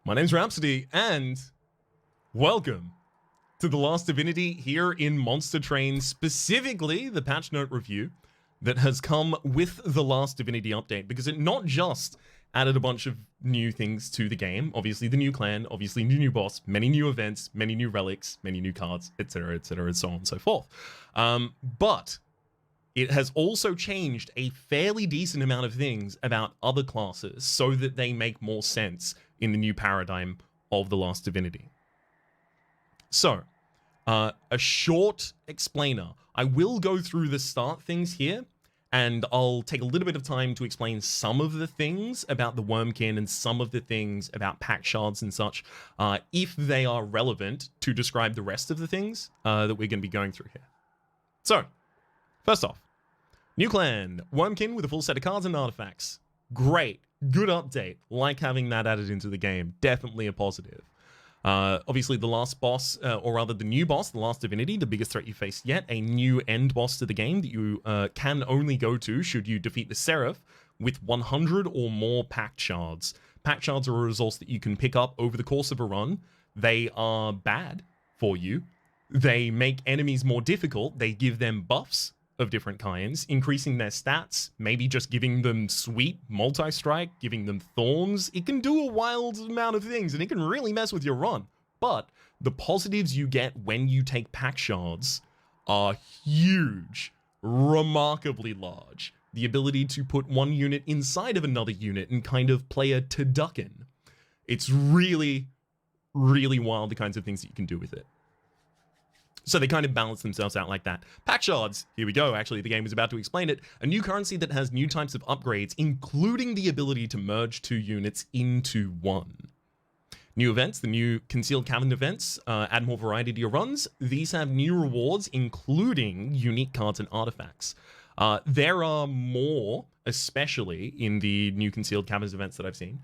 My name's Rhapsody, and welcome to The Last Divinity here in Monster Train, specifically the patch note review that has come with The Last Divinity update, because it not just added a bunch of new things to the game, obviously the new clan, obviously the new boss, many new events, many new relics, many new cards, etc, and so on and so forth. But it has also changed a fairly decent amount of things about other classes so that they make more sense in the new paradigm of The Last Divinity. So, a short explainer. I will go through the start things here, and I'll take a little bit of time to explain some of the things about the Wormkin and some of the things about pack shards and such, if they are relevant to describe the rest of the things that we're going to be going through here. So, first off, new clan, Wormkin with a full set of cards and artifacts. Great, good update. Like having that added into the game. Definitely a positive. Obviously the last boss, or rather the new boss, the Last Divinity, the biggest threat you faced yet, a new end boss to the game that you can only go to should you defeat the Seraph with 100 or more packed shards. Packed shards are a resource that you can pick up over the course of a run. They are bad for you. They make enemies more difficult. They give them buffs of different kinds, increasing their stats, maybe just giving them sweet multi-strike, giving them thorns. It can do a wild amount of things, and it can really mess with your run. But the positives you get when you take pack shards are huge, remarkably large. The ability to put one unit inside of another unit and kind of play a turducken. It's really, really wild, the kinds of things that you can do with it. So they kind of balance themselves out like that. Pack shards, here we go, actually the game is about to explain it. A new currency that has new types of upgrades, including the ability to merge two units into one. New events, the new concealed cavern events, add more variety to your runs. These have new rewards, including unique cards and artifacts. There are more, especially in the new concealed caverns events that I've seen,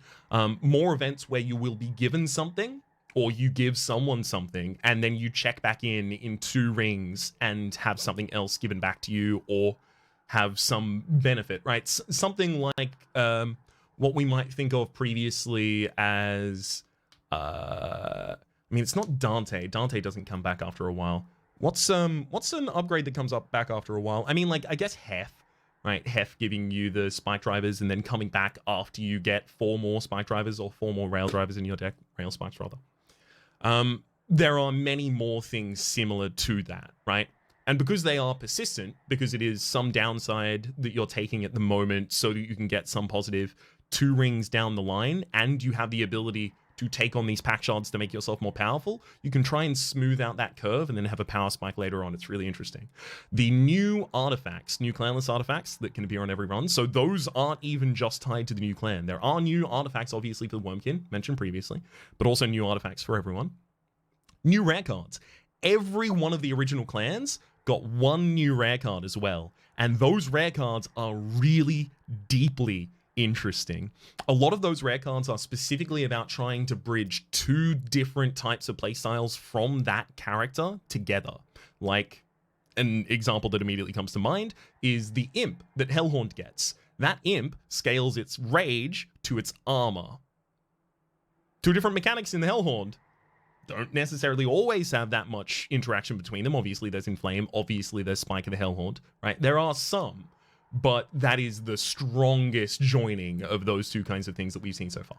more events where you will be given something, or you give someone something, and then you check back in 2 rings and have something else given back to you, or have some benefit, right? Something like what we might think of previously as, I mean, it's not Dante. Dante doesn't come back after a while. What's an upgrade that comes up back after a while? I mean, like, I guess Hef, right? Hef giving you the spike drivers and then coming back after you get 4 more spike drivers or 4 more rail drivers in your deck. Rail spikes, rather. There are many more things similar to that, right? And because they are persistent, because it is some downside that you're taking at the moment so that you can get some positive 2 rings down the line, and you have the ability to take on these pack shards to make yourself more powerful, you can try and smooth out that curve and then have a power spike later on. It's really interesting. The new artifacts, new clanless artifacts that can appear on every run, so those aren't even just tied to the new clan. There are new artifacts, obviously, for the Wormkin, mentioned previously, but also new artifacts for everyone. New rare cards. Every one of the original clans got 1 new rare card as well, and those rare cards are really deeply interesting. A lot of those rare cards are specifically about trying to bridge 2 different types of playstyles from that character together. Like, an example that immediately comes to mind is the imp that Hellhorn gets. That imp scales its rage to its armor. 2 different mechanics in the Hellhorn. Don't necessarily always have that much interaction between them. Obviously there's Inflame, obviously there's Spike of the Hellhorn, right? There are some, but that is the strongest joining of those 2 kinds of things that we've seen so far.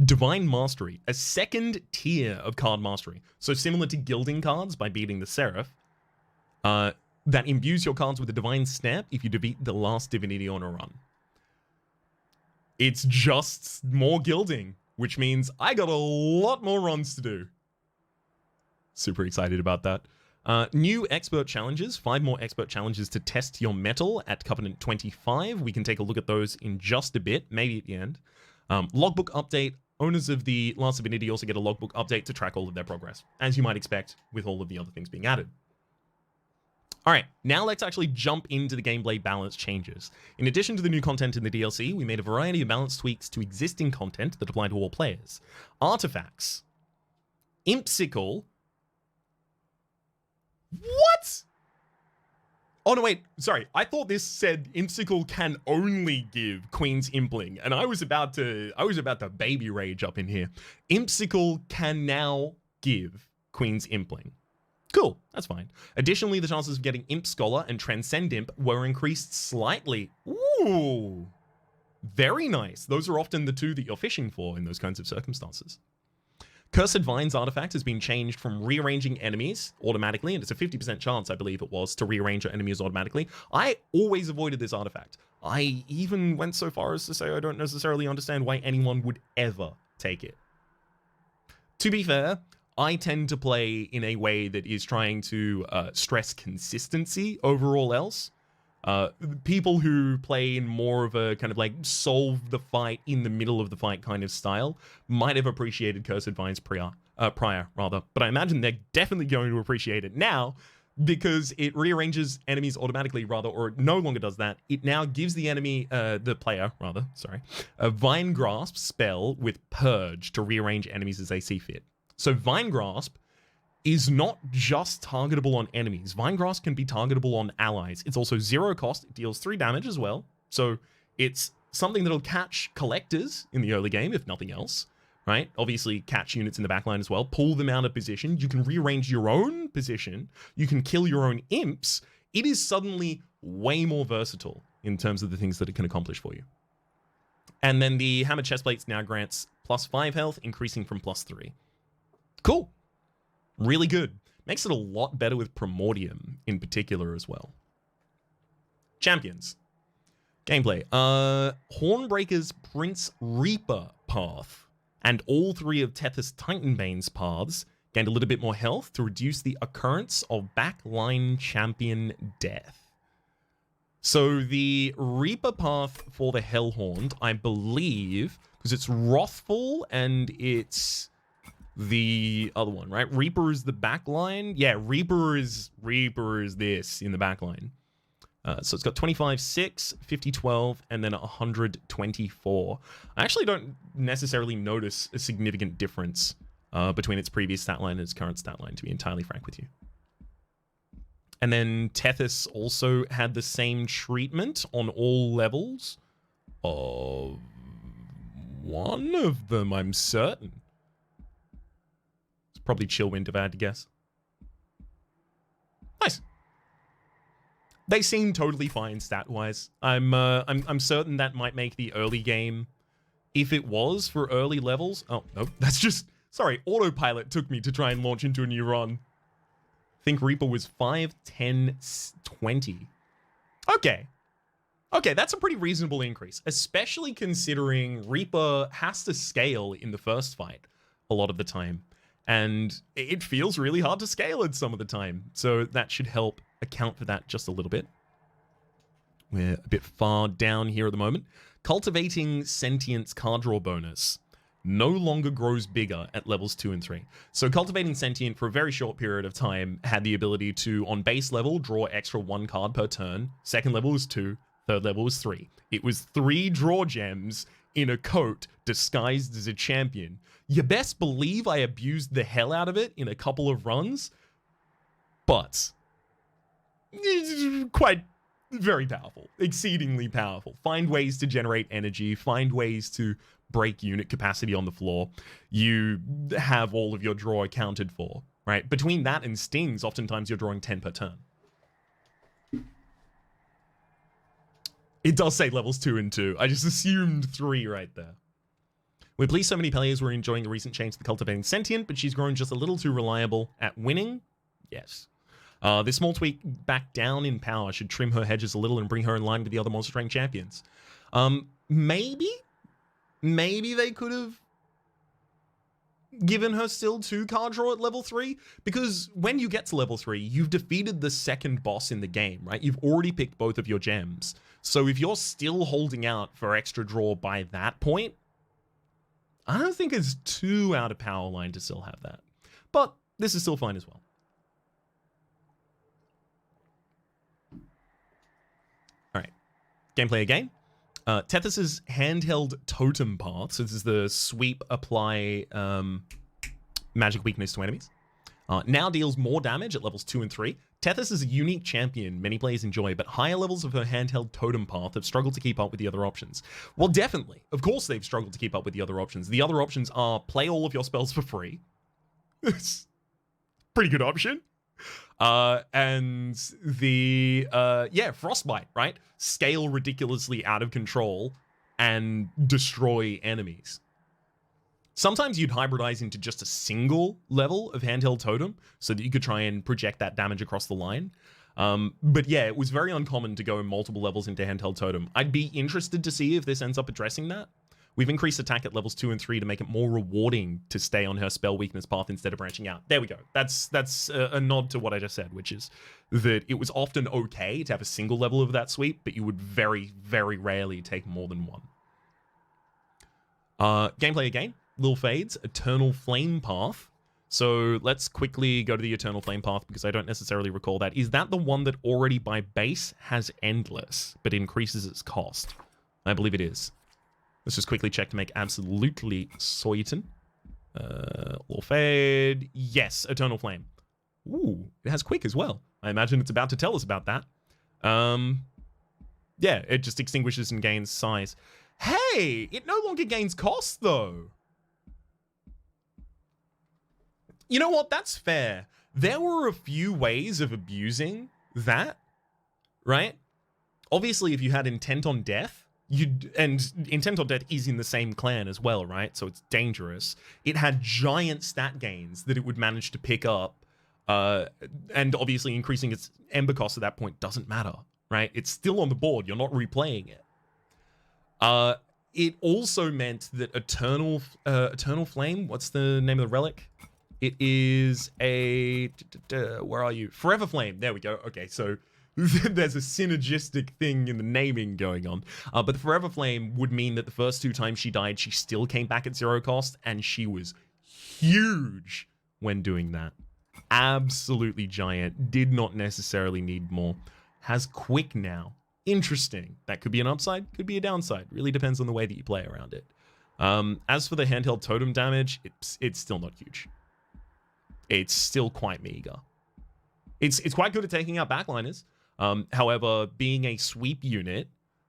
Divine Mastery, a second tier of card mastery. So similar to gilding cards by beating the Seraph, that imbues your cards with a Divine Snap if you defeat the Last Divinity on a run. It's just more gilding, which means I got a lot more runs to do. Super excited about that. New expert challenges, 5 more expert challenges to test your metal at Covenant 25. We can take a look at those in just a bit, maybe at the end. Logbook update. Owners of the Last Divinity also get a logbook update to track all of their progress, as you might expect with all of the other things being added. Alright, now let's actually jump into the gameplay balance changes. In addition to the new content in the DLC, we made a variety of balance tweaks to existing content that apply to all players. Artifacts. Impsicle. What? Oh no, wait, sorry. I thought this said Impsicle can only give Queen's Impling, and I was about to baby rage up in here. Impsicle can now give Queen's Impling. Cool, that's fine. Additionally, the chances of getting Imp Scholar and Transcend Imp were increased slightly. Ooh, very nice. Those are often the two that you're fishing for in those kinds of circumstances. Cursed Vines artifact has been changed from rearranging enemies automatically, and it's a 50% chance, I believe it was, to rearrange your enemies automatically. I always avoided this artifact. I even went so far as to say I don't necessarily understand why anyone would ever take it. To be fair, I tend to play in a way that is trying to stress consistency over all else. People who play in more of a kind of like solve the fight in the middle of the fight kind of style might have appreciated Cursed Vines prior, but I imagine they're definitely going to appreciate it now because it rearranges enemies automatically, or it no longer does that. It now gives the enemy, the player, a Vine Grasp spell with Purge to rearrange enemies as they see fit. So Vine Grasp is not just targetable on enemies. Vine Grasp can be targetable on allies. It's also 0 cost. It deals 3 damage as well. So it's something that'll catch collectors in the early game, if nothing else, right? Obviously, catch units in the backline as well. Pull them out of position. You can rearrange your own position. You can kill your own imps. It is suddenly way more versatile in terms of the things that it can accomplish for you. And then the Hammered Chestplates now grants +5 health, increasing from +3. Cool. Really good. Makes it a lot better with Primordium in particular as well. Champions. Gameplay. Hornbreaker's Prince Reaper path and all 3 of Tethys Titanbane's paths gained a little bit more health to reduce the occurrence of backline champion death. So the Reaper path for the Hellhorned, I believe, because it's Wrathful and it's the other one, right? Reaper is the backline. Yeah, Reaper is this in the backline. So it's got 25, 6, 50, 12, and then 124. I actually don't necessarily notice a significant difference between its previous stat line and its current stat line, to be entirely frank with you. And then Tethys also had the same treatment on all levels of one of them, I'm certain. Probably Chillwind if I had to guess. Nice. They seem totally fine stat-wise. I'm certain that might make the early game, if it was for early levels. Oh no, that's just autopilot took me to try and launch into a new run. I think Reaper was 5, 10, 20. Okay, that's a pretty reasonable increase, especially considering Reaper has to scale in the first fight a lot of the time. And it feels really hard to scale it some of the time. So that should help account for that just a little bit. We're a bit far down here at the moment. Cultivating Sentience card draw bonus no longer grows bigger at levels 2 and 3. So Cultivating Sentient for a very short period of time had the ability to, on base level, draw extra 1 card per turn. Second level was 2. Third level was 3. It was 3 draw gems in a coat disguised as a champion. You best believe I abused the hell out of it in a couple of runs, but quite very powerful, exceedingly powerful. Find ways to generate energy, find ways to break unit capacity on the floor. You have all of your draw accounted for, right? Between that and stings, oftentimes you're drawing 10 per turn. It does say levels 2 and 2. I just assumed 3 right there. We're pleased so many players were enjoying the recent change to the Cultivating Sentient, but she's grown just a little too reliable at winning. Yes. This small tweak back down in power should trim her hedges a little and bring her in line with the other Monster Train champions. Maybe they could have given her still 2 card draw at level 3, because when you get to level 3, you've defeated the second boss in the game, right? You've already picked both of your gems. So if you're still holding out for extra draw by that point, I don't think it's too out of power line to still have that. But this is still fine as well. All right. Gameplay again. Tethys's handheld totem path. So this is the sweep, apply magic weakness to enemies. Now deals more damage at levels 2 and 3. Tethys is a unique champion many players enjoy, but higher levels of her handheld totem path have struggled to keep up with the other options. Well, definitely. Of course they've struggled to keep up with the other options. The other options are play all of your spells for free. It's a pretty good option. And the, Frostbite, right? Scale ridiculously out of control and destroy enemies. Sometimes you'd hybridize into just a single level of handheld totem so that you could try and project that damage across the line. But yeah, it was very uncommon to go multiple levels into handheld totem. I'd be interested to see if this ends up addressing that. We've increased attack at levels 2 and 3 to make it more rewarding to stay on her spell weakness path instead of branching out. There we go. That's a nod to what I just said, which is that it was often okay to have a single level of that sweep, but you would very, very rarely take more than one. Gameplay again. Little Fades, Eternal Flame Path. So let's quickly go to the Eternal Flame Path because I don't necessarily recall that. Is that the one that already by base has Endless, but increases its cost? I believe it is. Let's just quickly check to make absolutely certain. Little Fade. Yes, Eternal Flame. Ooh, it has Quick as well. I imagine it's about to tell us about that. Yeah, it just extinguishes and gains size. Hey, it no longer gains cost though. You know what? That's fair. There were a few ways of abusing that, right? Obviously, if you had Intent on Death, and Intent on Death is in the same clan as well, right? So it's dangerous. It had giant stat gains that it would manage to pick up, and obviously increasing its Ember cost at that point doesn't matter, right? It's still on the board. You're not replaying it. It also meant that Eternal Flame, what's the name of the relic? It is a, where are you? Forever Flame. There we go. Okay, so there's a synergistic thing in the naming going on. But the Forever Flame would mean that the first 2 times she died, she still came back at 0 cost, and she was huge when doing that. Absolutely giant. Did not necessarily need more. Has Quick now. Interesting. That could be an upside, could be a downside. Really depends on the way that you play around it. As for the handheld totem damage, it's still not huge. It's still quite meager. It's quite good at taking out backliners. However, being a sweep unit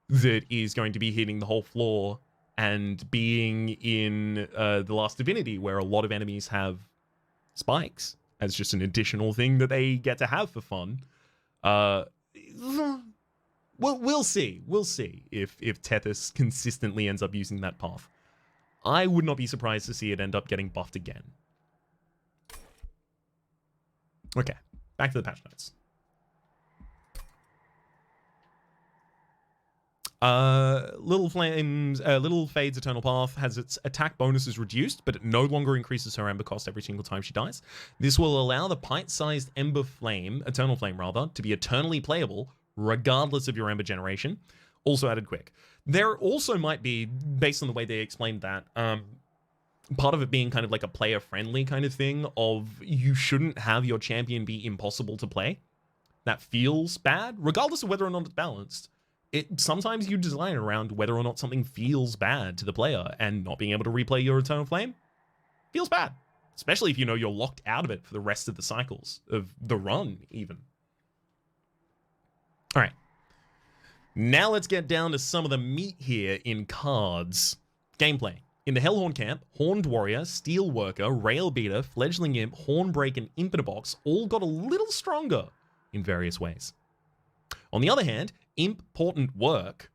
that is going to be hitting the whole floor and being in the last Divinity, where a lot of enemies have spikes as just an additional thing that they get to have for fun. We'll see. We'll see if Tethys consistently ends up using that path. I would not be surprised to see it end up getting buffed again. Okay, back to the patch notes. Little Fade's Eternal Path has its attack bonuses reduced, but it no longer increases her Ember cost every single time she dies. This will allow the pint-sized Eternal Flame, to be eternally playable, regardless of your Ember generation. Also added Quick. There also might be, based on the way they explained that, part of it being kind of like a player-friendly kind of thing of you shouldn't have your champion be impossible to play. That feels bad, regardless of whether or not it's balanced. Sometimes you design around whether or not something feels bad to the player, and not being able to replay your Eternal Flame feels bad. Especially if you know you're locked out of it for the rest of the cycles of the run, even. All right. Now let's get down to some of the meat here in cards. Gameplay. In the Hellhorn camp, Horned Warrior, Steel Worker, Rail Beater, Fledgling Imp, Hornbreak, and Impetibox all got a little stronger in various ways. On the other hand, Imp Portent Work,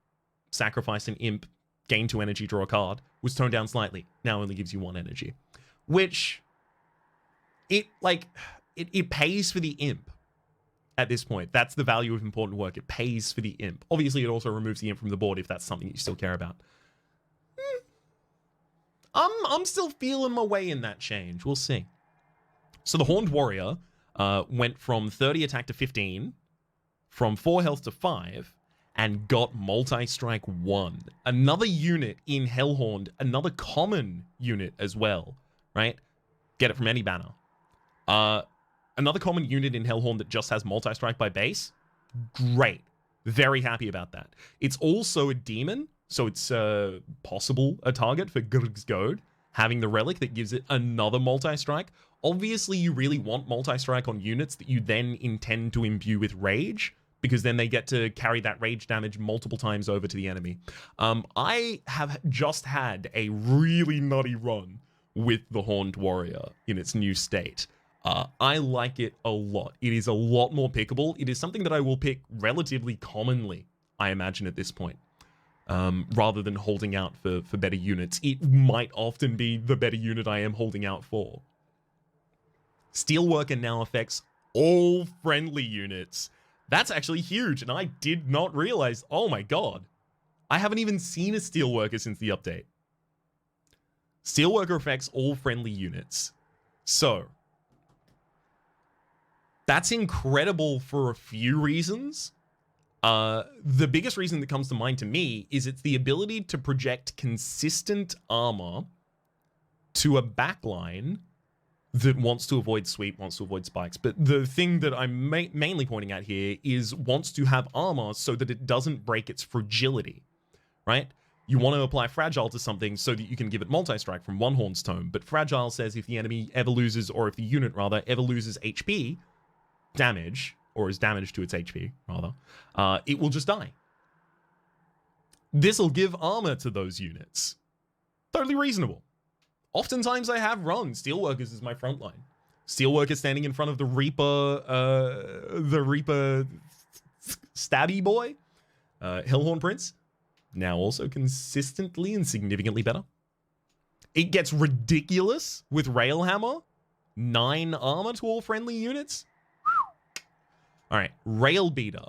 sacrifice an Imp, gain 2 energy, draw a card, was toned down slightly. Now only gives you 1 energy. Which, it pays for the Imp at this point. That's the value of Important Work. It pays for the Imp. Obviously, it also removes the Imp from the board if that's something you still care about. I'm still feeling my way in that change. We'll see. So the Horned Warrior went from 30 attack to 15, from 4 health to 5, and got Multi-Strike 1. Another unit in Hellhorned, another common unit as well, right? Get it from any banner. Another common unit in Hellhorned that just has Multi-Strike by base. Great. Very happy about that. It's also a demon, so it's possible a target for Grg's Goad. having the relic that gives it another multi-strike. Obviously, you really want multi-strike on units that you then intend to imbue with rage, because then they get to carry that rage damage multiple times over to the enemy. I have just had a really nutty run with the Horned Warrior in its new state. I like it a lot. It is a lot more pickable. It is something that I will pick relatively commonly, I imagine, at this point. Rather than holding out for better units. It might often be the better unit I am holding out for. Steelworker now affects all friendly units. That's actually huge, and I did not realize. Oh my god. I haven't even seen a Steelworker since the update. Steelworker affects all friendly units. So, that's incredible for a few reasons. The biggest reason that comes to mind to me is it's the ability to project consistent armor to a backline that wants to avoid sweep, wants to avoid spikes. But the thing that I'm mainly pointing at here is wants to have armor so that it doesn't break its fragility, right? You want to apply Fragile to something so that you can give it multi-strike from one Horn's Tome, but Fragile says if the enemy ever loses, or if the unit rather, ever loses HP damage, or is damaged to its HP, rather, it will just die. This'll give armor to those units. Totally reasonable. Oftentimes I have run Steelworkers as my front line. Steelworker standing in front of the Reaper stabby boy, Hellhorn Prince, now also consistently and significantly better. It gets ridiculous with Railhammer, 9 armor to all friendly units. All right, Rail Beater.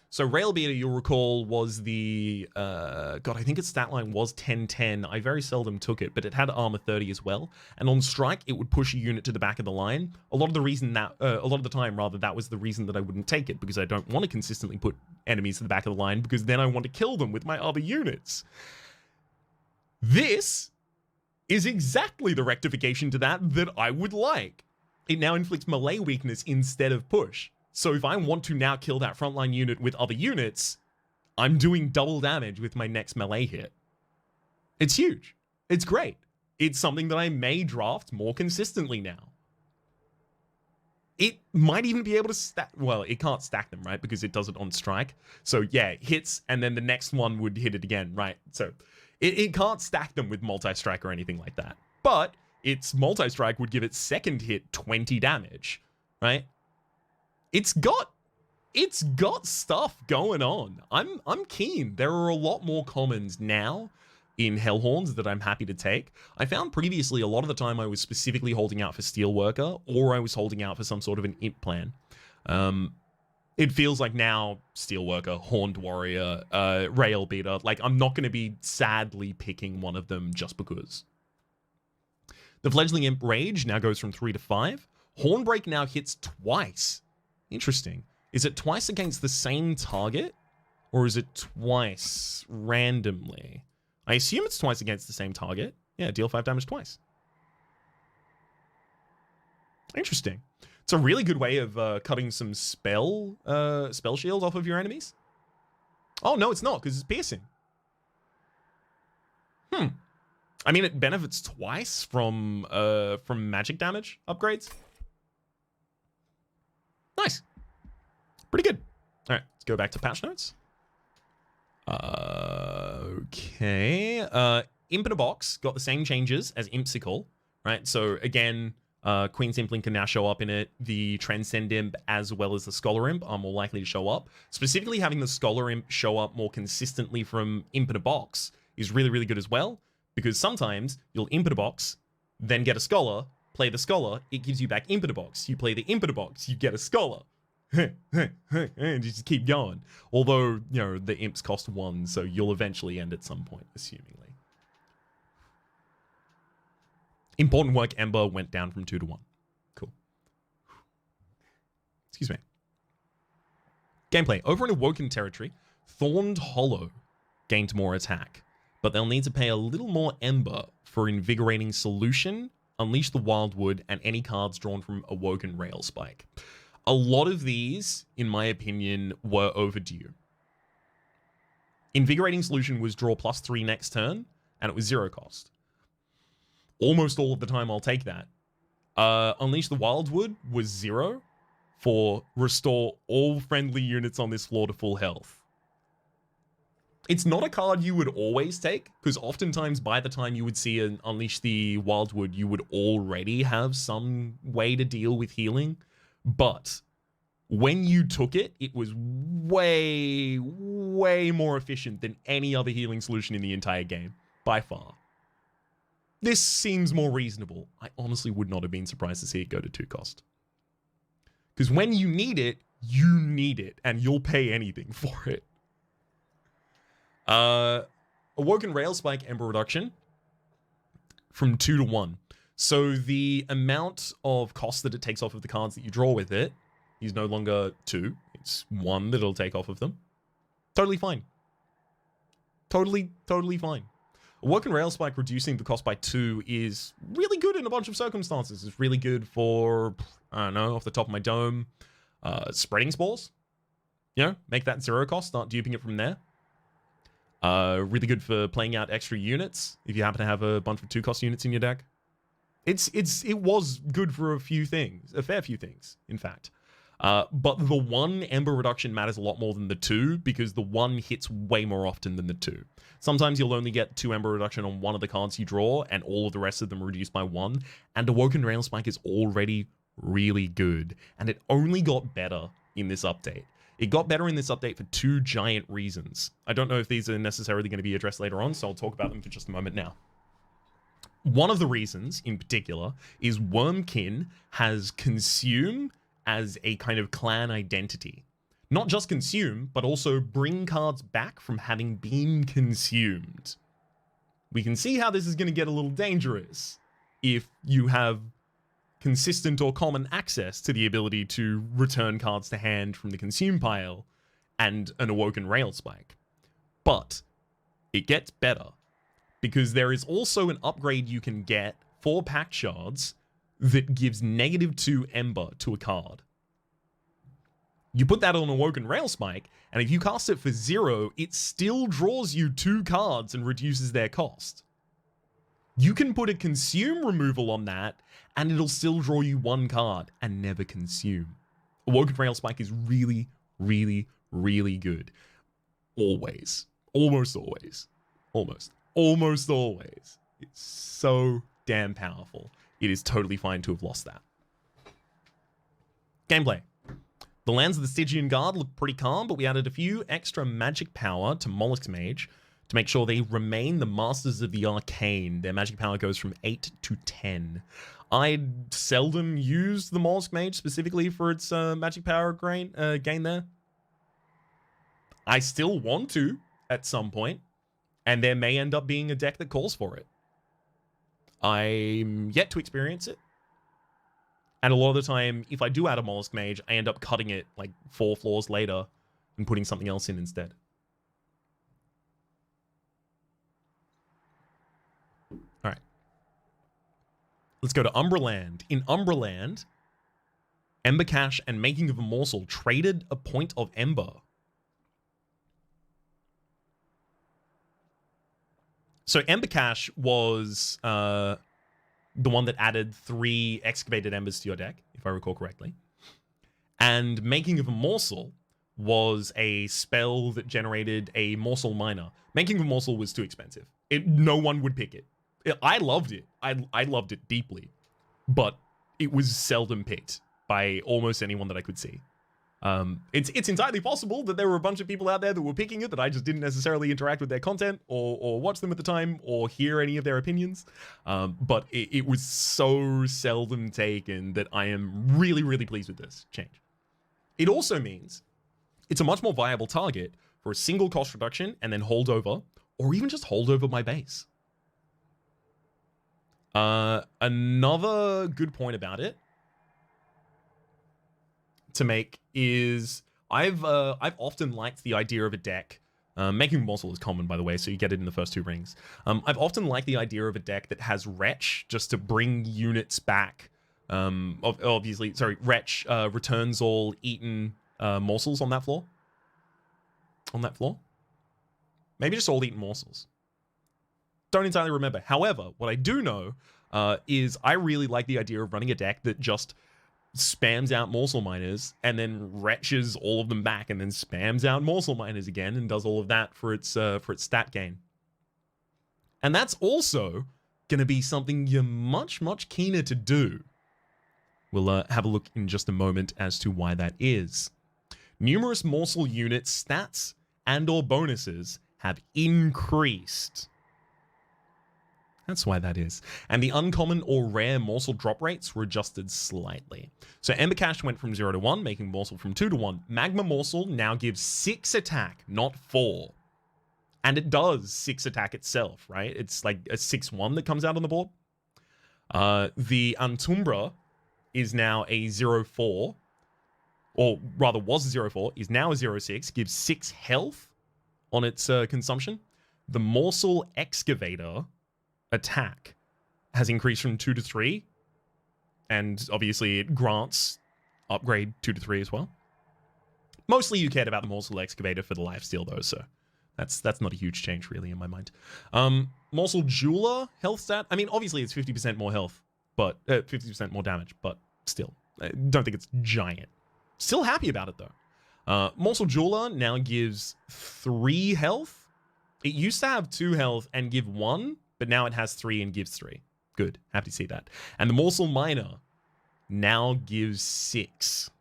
So Rail Beater, you'll recall, was the, I think its stat line was 10-10. I very seldom took it, but it had armor 30 as well. And on strike, it would push a unit to the back of the line. A lot of the time, that was the reason that I wouldn't take it, because I don't want to consistently put enemies to the back of the line, because then I want to kill them with my other units. This is exactly the rectification to that I would like. It now inflicts melee weakness instead of push. So if I want to now kill that frontline unit with other units, I'm doing double damage with my next melee hit. It's huge. It's great. It's something that I may draft more consistently now. It might even be able to stack... Well, it can't stack them, right? Because it does it on strike. So yeah, it hits, and then the next one would hit it again, right? So it can't stack them with multi-strike or anything like that. But its multi-strike would give its second hit 20 damage, right? It's got stuff going on. I'm keen. There are a lot more commons now in Hellhorns that I'm happy to take. I found previously a lot of the time I was specifically holding out for Steelworker, or I was holding out for some sort of an imp plan. It feels like now Steelworker, Horned Warrior, Rail Beater, like I'm not going to be sadly picking one of them just because. The Fledgling Imp Rage now goes from 3 to 5. Hornbreak now hits twice. Interesting. Is it twice against the same target? Or is it twice randomly? I assume it's twice against the same target. Yeah, deal 5 damage twice. Interesting. It's a really good way of cutting some spell shield off of your enemies. Oh, no, it's not, because it's piercing. I mean, it benefits twice from magic damage upgrades. Nice. Pretty good. All right, let's go back to patch notes. Okay. Imp in a Box got the same changes as Impsicle, right? So again, Queen's Impling can now show up in it. The Transcend Imp as well as the Scholar Imp are more likely to show up. Specifically, having the Scholar Imp show up more consistently from Imp in a Box is really, really good as well, because sometimes you'll Imp in a Box, then get a Scholar, play the Scholar, it gives you back Imp in a Box. You play the Imp in a Box, you get a Scholar. And you just keep going. Although, you know, the imps cost 1, so you'll eventually end at some point, assumingly. Important Work Ember went down from 2 to 1. Cool. Excuse me. Gameplay. Over in Awoken territory, Thorned Hollow gained more attack, but they'll need to pay a little more Ember for Invigorating Solution, Unleash the Wildwood, and any cards drawn from Awoken Rail Spike. A lot of these, in my opinion, were overdue. Invigorating Solution was draw +3 next turn, and it was 0 cost. almost all of the time I'll take that. Unleash the Wildwood was 0 for restore all friendly units on this floor to full health. It's not a card you would always take, because oftentimes by the time you would see an Unleash the Wildwood, you would already have some way to deal with healing. But when you took it, it was way, way more efficient than any other healing solution in the entire game, by far. This seems more reasonable. I honestly would not have been surprised to see it go to 2 cost. Because when you need it, and you'll pay anything for it. Awoken Railspike Ember Reduction from 2 to 1. So the amount of cost that it takes off of the cards that you draw with it is no longer 2. It's 1 that it'll take off of them. Totally fine. Totally fine. Awoken Railspike reducing the cost by 2 is really good in a bunch of circumstances. It's really good for, I don't know, off the top of my dome, spreading spores. You know, make that 0 cost, start duping it from there. Really good for playing out extra units if you happen to have a bunch of 2 cost units in your deck. It was good for a fair few things, in fact. But the 1 Ember Reduction matters a lot more than the 2, because the 1 hits way more often than the 2. Sometimes you'll only get 2 Ember Reduction on one of the cards you draw, and all of the rest of them reduced by 1. And Awoken Railspike is already really good, and it only got better in this update. It got better in this update for 2 giant reasons. I don't know if these are necessarily going to be addressed later on, so I'll talk about them for just a moment now. One of the reasons, in particular, is Wormkin has Consume as a kind of clan identity. Not just consume, but also bring cards back from having been consumed. We can see how this is going to get a little dangerous if you have consistent or common access to the ability to return cards to hand from the consume pile and an Awoken Railspike. But it gets better, because there is also an upgrade you can get for pack shards that gives -2 Ember to a card. You put that on Awoken Railspike, and if you cast it for 0, it still draws you 2 cards and reduces their cost. You can put a consume removal on that, and it'll still draw you 1 card and never consume. Awoken Railspike is really, really, really good. Always. Almost always. Almost always. It's so damn powerful. It is totally fine to have lost that. Gameplay. The lands of the Stygian Guard look pretty calm, but we added a few extra magic power to Mollusk Mage to make sure they remain the masters of the arcane. Their magic power goes from 8 to 10. I seldom use the Mollusk Mage specifically for its magic power gain there. I still want to at some point, and there may end up being a deck that calls for it. I'm yet to experience it. And a lot of the time, if I do add a Mollusk Mage, I end up cutting it like 4 floors later and putting something else in instead. Alright. Let's go to Umbraland. In Umbraland, Ember Cache and Making of a Morsel traded a point of Ember. So Ember Cache was the one that added 3 excavated embers to your deck, if I recall correctly. And Making of a Morsel was a spell that generated a morsel miner. Making of a Morsel was too expensive. No one would pick it. I loved it. I loved it deeply. But it was seldom picked by almost anyone that I could see. It's entirely possible that there were a bunch of people out there that were picking it that I just didn't necessarily interact with their content or watch them at the time or hear any of their opinions. But it was so seldom taken that I am really, really pleased with this change. It also means it's a much more viable target for a single cost reduction and then holdover, or even just holdover my base. Another good point about it to make is I've often liked the idea of a deck. Making Morsel is common, by the way, so you get it in the first 2 rings. I've often liked the idea of a deck that has Wretch just to bring units back. Obviously, sorry, Wretch returns all eaten morsels on that floor. Maybe just all eaten morsels. Don't entirely remember. However, what I do know is I really like the idea of running a deck that just spams out morsel miners and then retches all of them back and then spams out morsel miners again and does all of that for its stat gain. And that's also going to be something you're much, much keener to do. We'll have a look in just a moment as to why that is. Numerous morsel units, stats, and or bonuses have increased. That's why that is. And the uncommon or rare morsel drop rates were adjusted slightly. So Ember Cash went from 0 to 1, making morsel from 2 to 1. Magma Morsel now gives 6 attack, not 4. And it does 6 attack itself, right? It's like a 6-1 that comes out on the board. The Antumbra is now a 0-4, or rather was a 0-4, is now a 0-6, gives 6 health on its consumption. The Morsel Excavator attack has increased from 2 to 3, and obviously it grants upgrade 2 to 3 as well. Mostly you cared about the Morsel Excavator for the lifesteal though, so that's not a huge change really in my mind. Morsel Jeweler health stat, I mean obviously it's 50% more health, but 50% more damage, but still, I don't think it's giant. Still happy about it though. Morsel Jeweler now gives 3 health. It used to have 2 health and give 1, but now it has 3 and gives 3. Good, happy to see that. And the Morsel Miner now gives 6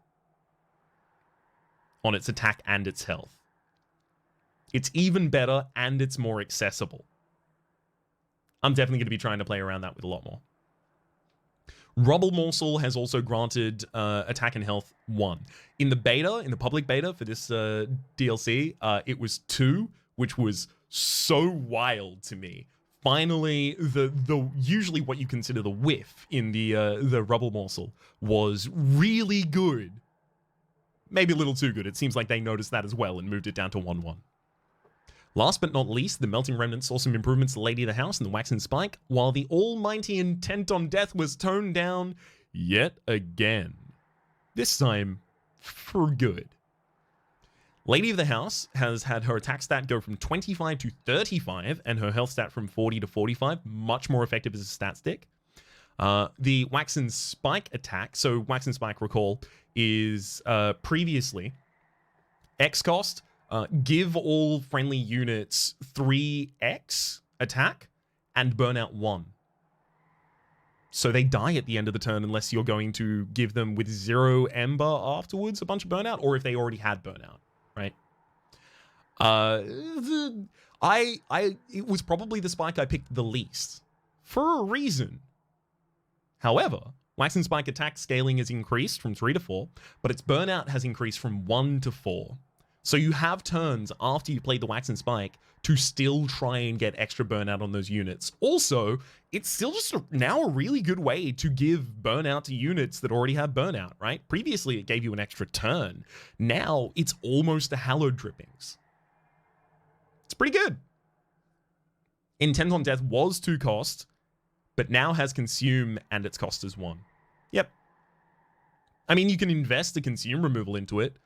on its attack and its health. It's even better and it's more accessible. I'm definitely going to be trying to play around that with a lot more. Rubble Morsel has also granted attack and health 1. In the beta, in the public beta for this DLC, it was 2, which was so wild to me. Finally, the usually what you consider the whiff in the Rubble Morsel was really good. Maybe a little too good. It seems like they noticed that as well and moved it down to 1-1. Last but not least, the Melting Remnant saw some improvements to Lady of the House and the Wax and Spike, while the almighty Intent on Death was toned down yet again. This time, for good. Lady of the House has had her attack stat go from 25 to 35 and her health stat from 40 to 45, much more effective as a stat stick. The Wax and Spike attack, so Wax and Spike, recall, is previously X cost, give all friendly units 3x attack and burn out 1. So they die at the end of the turn unless you're going to give them with 0 Ember afterwards a bunch of burnout, or if they already had burnout, right? It was probably the spike I picked the least for a reason. However, Wax and Spike attack scaling has increased from 3 to 4, but its burnout has increased from 1 to 4. So you have turns after you play the Wax and Spike to still try and get extra burnout on those units. Also, it's still just now a really good way to give burnout to units that already have burnout, right? Previously, it gave you an extra turn. Now, it's almost a hallowed drippings. It's pretty good. Intent on Death was 2 cost, but now has Consume and its cost is 1. Yep. I mean, you can invest the Consume removal into it.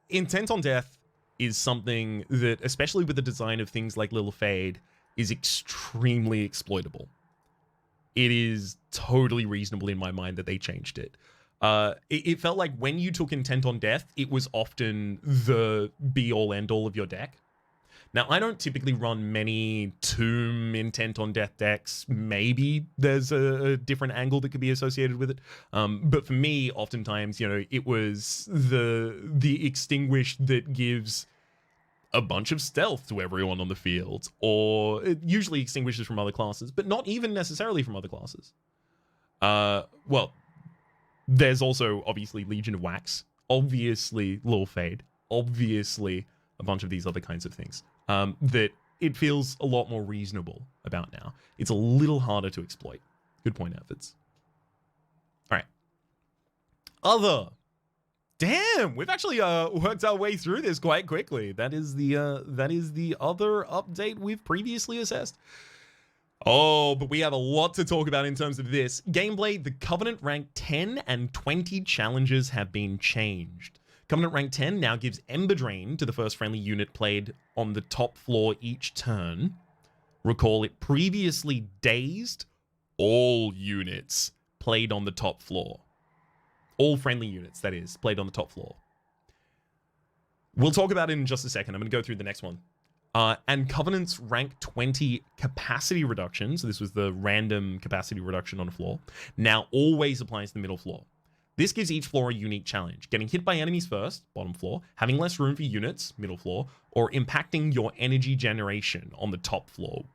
Intent on Death is something that, especially with the design of things like Lil Fade, is extremely exploitable. It is totally reasonable in my mind that they changed it. It felt like when you took Intent on Death, it was often the be-all, end-all of your deck. Now, I don't typically run many Tomb Intent on Death decks. Maybe there's a different angle that could be associated with it. But for me, oftentimes, you know, it was the Extinguish that gives a bunch of stealth to everyone on the field, or it usually extinguishes from other classes, but not even necessarily from other classes. Well, there's also obviously Legion of Wax, obviously Lil Fade, obviously a bunch of these other kinds of things. That it feels a lot more reasonable about now. It's a little harder to exploit. Good point, efforts. All right. Other. Damn, we've actually worked our way through this quite quickly. That is the other update we've previously assessed. Oh, but we have a lot to talk about in terms of this. Gameplay, the Covenant rank 10 and 20 challenges have been changed. Covenant rank 10 now gives Ember Drain to the first friendly unit played on the top floor each turn. Recall it previously dazed all units played on the top floor. All friendly units, that is, played on the top floor. We'll talk about it in just a second. I'm going to go through the next one. And Covenant's rank 20 capacity reduction, so this was the random capacity reduction on a floor, now always applies to the middle floor. This gives each floor a unique challenge. Getting hit by enemies first, bottom floor, having less room for units, middle floor, or impacting your energy generation on the top floor.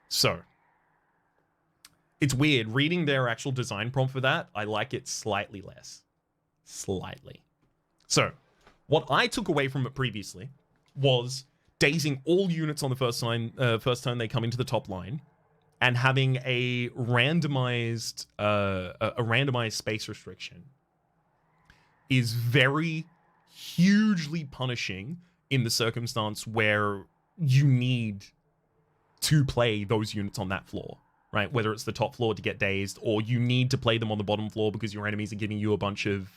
So, it's weird. Reading their actual design prompt for that, I like it slightly less. Slightly. So, what I took away from it previously was dazing all units on the first turn they come into the top line, and having a randomized space restriction is very hugely punishing in the circumstance where you need to play those units on that floor, right? Whether it's the top floor to get dazed, or you need to play them on the bottom floor because your enemies are giving you a bunch of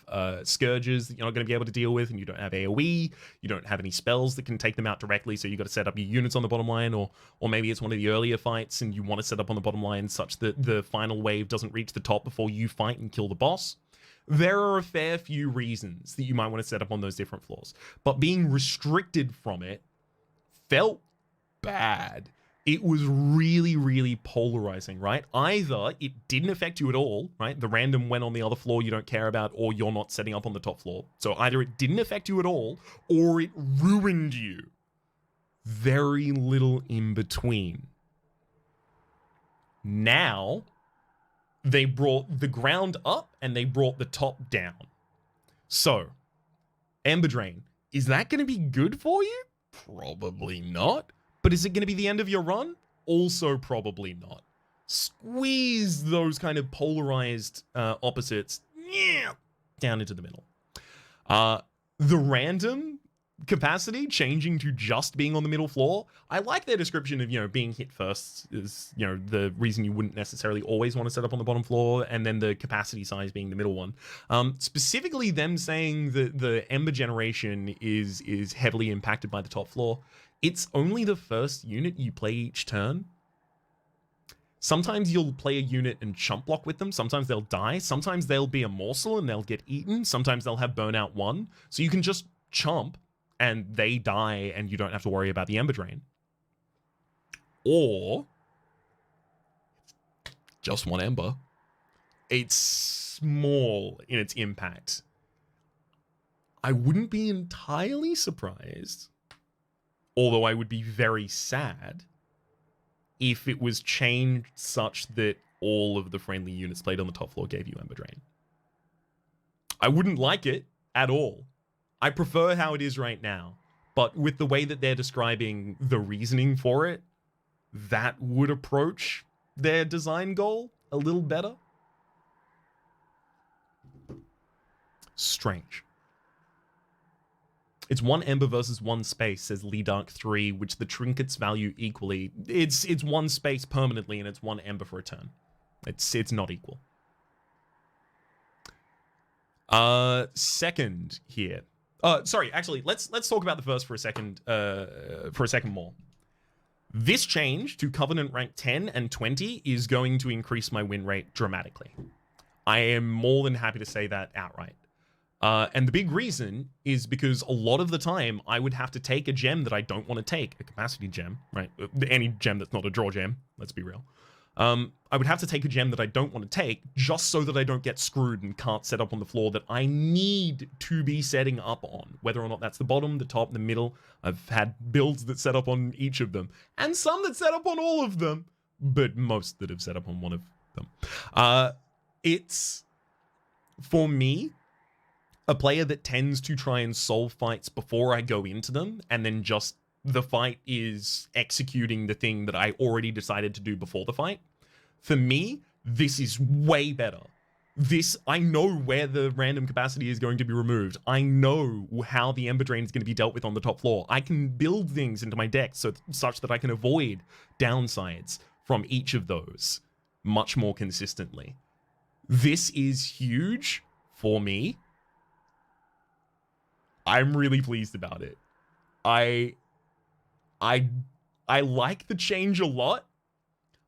scourges that you're not going to be able to deal with, and you don't have AoE, you don't have any spells that can take them out directly, so you got to set up your units on the bottom line, or maybe it's one of the earlier fights and you want to set up on the bottom line such that the final wave doesn't reach the top before you fight and kill the boss. There are a fair few reasons that you might want to set up on those different floors, but being restricted from it felt bad. It was really, really polarizing, right? Either it didn't affect you at all, right? The random went on the other floor you don't care about, or you're not setting up on the top floor. So either it didn't affect you at all, or it ruined you. Very little in between. Now, they brought the ground up and they brought the top down. So, Ember Drain, is that going to be good for you? Probably not. But is it going to be the end of your run? Also probably not. Squeeze those kind of polarized opposites down into the middle. The random capacity changing to just being on the middle floor. I like their description of, being hit first is, the reason you wouldn't necessarily always want to set up on the bottom floor, and then the capacity size being the middle one. Specifically them saying that the Ember generation is heavily impacted by the top floor. It's only the first unit you play each turn. Sometimes you'll play a unit and chump block with them. Sometimes they'll die. Sometimes they'll be a morsel and they'll get eaten. Sometimes they'll have burnout 1. So you can just chump and they die and you don't have to worry about the Ember Drain. Or just one Ember. It's small in its impact. I wouldn't be entirely surprised, although I would be very sad, if it was changed such that all of the friendly units played on the top floor gave you Ember Drain. I wouldn't like it at all. I prefer how it is right now, but with the way that they're describing the reasoning for it, that would approach their design goal a little better. Strange. It's one Ember versus one space, says Lee Dark 3, which the trinkets value equally. It's one space permanently, and it's one Ember for a turn. It's not equal. Second here. Sorry, actually, let's talk about the first for a second. More. This change to Covenant rank 10 and 20 is going to increase my win rate dramatically. I am more than happy to say that outright. And the big reason is because a lot of the time I would have to take a gem that I don't want to take, a capacity gem, right? Any gem that's not a draw gem, let's be real. I would have to take a gem that I don't want to take just so that I don't get screwed and can't set up on the floor that I need to be setting up on, whether or not that's the bottom, the top, the middle. I've had builds that set up on each of them, and some that set up on all of them, but most that have set up on one of them. It's, for me, a player that tends to try and solve fights before I go into them, and then just the fight is executing the thing that I already decided to do before the fight. For me, this is way better. I know where the random capacity is going to be removed. I know how the Ember Drain is going to be dealt with on the top floor. I can build things into my deck such that I can avoid downsides from each of those much more consistently. This is huge for me. I'm really pleased about it. I I like the change a lot.